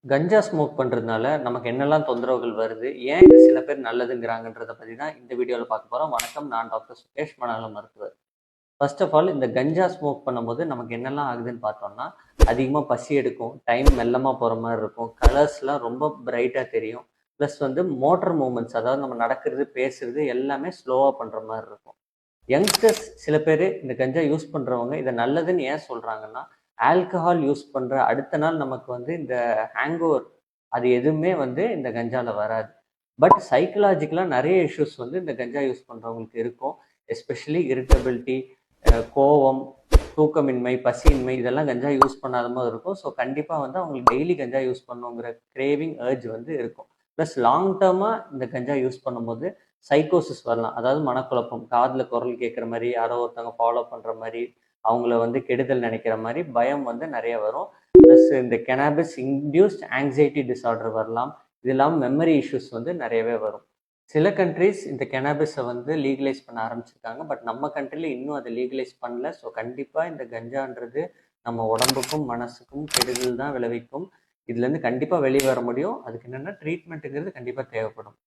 கஞ்சா smoke பண்ணுறதுனால நமக்கு என்னெல்லாம் தொந்தரவுகள் வருது, ஏன் இது சில பேர் நல்லதுங்கிறாங்கன்றத பற்றி தான் இந்த வீடியோவில் பார்க்க போகிறோம். வணக்கம், நான் டாக்டர் சுகேஷ், மனநல மருத்துவர். ஃபர்ஸ்ட் ஆஃப் ஆல், இந்த கஞ்சா ஸ்மோக் பண்ணும்போது நமக்கு என்னெல்லாம் ஆகுதுன்னு பார்த்தோம்னா, அதிகமாக பசி எடுக்கும், டைம் மெல்லமாக போகிற மாதிரி இருக்கும், கலர்ஸ்லாம் ரொம்ப பிரைட்டாக தெரியும், ப்ளஸ் வந்து மோட்டர் மூமெண்ட்ஸ், அதாவது நம்ம நடக்கிறது பேசுறது எல்லாமே ஸ்லோவாக பண்ணுற மாதிரி இருக்கும். யங்ஸ்டர்ஸ் சில பேர் இந்த கஞ்சா யூஸ் பண்ணுறவங்க இதை நல்லதுன்னு ஏன் சொல்கிறாங்கன்னா, ஆல்கஹால் யூஸ் பண்ணுற அடுத்த நாள் நமக்கு வந்து இந்த ஹேங்கோவர் அது எதுவுமே வந்து இந்த கஞ்சாவில் வராது. பட் சைக்கலாஜிக்கலாக நிறைய இஷ்யூஸ் வந்து இந்த கஞ்சா யூஸ் பண்ணுறவங்களுக்கு இருக்கும். எஸ்பெஷலி இரிட்டபிலிட்டி, கோவம், தூக்கமின்மை, பசியின்மை, இதெல்லாம் கஞ்சா யூஸ் பண்ணாத மாதிரி இருக்கும். ஸோ கண்டிப்பாக வந்து அவங்களுக்கு டெய்லி கஞ்சா யூஸ் பண்ணுங்கிற கிரேவிங் அர்ஜ் வந்து இருக்கும். ப்ளஸ் லாங் டேர்மாக இந்த கஞ்சா யூஸ் பண்ணும்போது சைக்கோசிஸ் வரலாம். அதாவது மனக்குழப்பம், காதில் குரல் கேட்குற மாதிரி, யாரோ ஒருத்தவங்க ஃபாலோ பண்ணுற மாதிரி, அவங்கள வந்து கெடுதல் நினைக்கிற மாதிரி பயம் வந்து நிறைய வரும். ப்ளஸ் இந்த கெனாபிஸ் இன்டியூஸ்ட் ஆங்ஸைட்டி டிஸார்டர் வரலாம். இது இல்லாமல் மெமரி இஷ்யூஸ் வந்து நிறையவே வரும். சில கண்ட்ரிஸ் இந்த கெனாபிஸை வந்து லீகலைஸ் பண்ண ஆரம்பிச்சிருக்காங்க. பட் நம்ம கண்ட்ரியில் இன்னும் அதை லீகலைஸ் பண்ணல. ஸோ கண்டிப்பாக இந்த கஞ்சான்றது நம்ம உடம்புக்கும் மனசுக்கும் கெடுதல் தான் விளைவிக்கும். இதுலேருந்து கண்டிப்பாக வெளியே வர முடியும். அதுக்கு என்னென்னா ட்ரீட்மெண்ட்டுங்கிறது கண்டிப்பாக தேவைப்படும்.